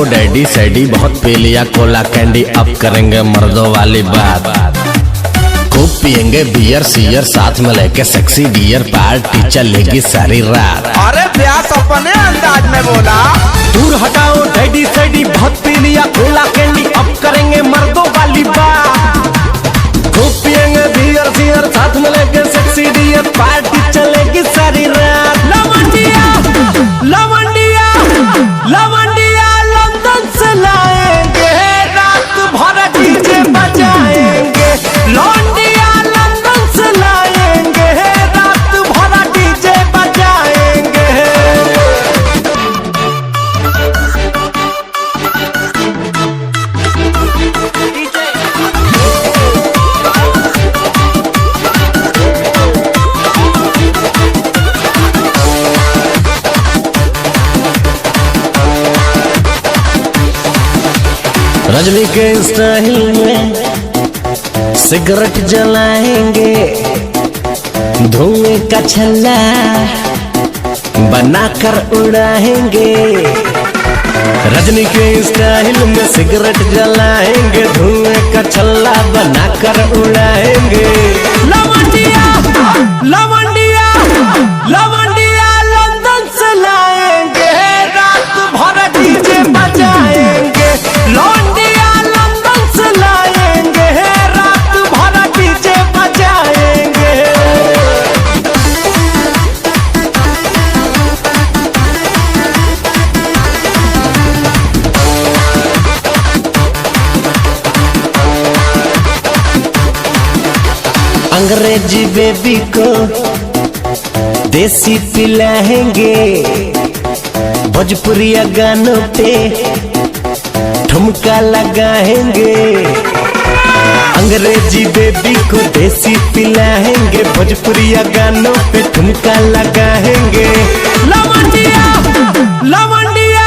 हटाओ डैडी सैडी, बहुत पी लिया कोला कैंडी, अब करेंगे मर्दों वाली बात। खूब पियेंगे बियर सियर, साथ में लेके सेक्सी डियर, पार्टी चलेगी सारी रात। अरे व्यास अपने अंदाज में बोला। दूर हटाओ डैडी सैडी, बहुत पी लिया कोला कैंडी, अब करेंगे मर्दों वाली बात। खूब पियेंगे बियर सियर, साथ में लेके सेक्सी डियर, पार्टी चलेगी सारी रात। लवंडिया लवंडिया लवंडिया लंदन से लाएंगे, रात भर डीजे बजाएंगे। लौंडिया लंदन से लाएंगे, रात भर डीजे बजाएंगे। रजनी के स्टाइल में सिगरेट जलाएंगे, धुएं का छल्ला बनाकर उड़ाएंगे। रजनी के स्टाइल में सिगरेट जलाएंगे, धुएं का छल्ला बनाकर उड़ाएंगे। लवंडिया लवंडिया लवंडिया लंदन से लाएंगे, रात भर डीजे बजाएंगे। लौंडिया लंदन से लाएंगे, रात भर डीजे बजाएंगे। अंग्रेजी बेबी को देसी पिलाएंगे, भोजपुरिया गानों पे ठुमका लगाएंगे। अंग्रेजी बेबी को देसी पिलाएंगे, भोजपुरिया गानों पे ठुमका लगाएंगे। लवंडिया लवंडिया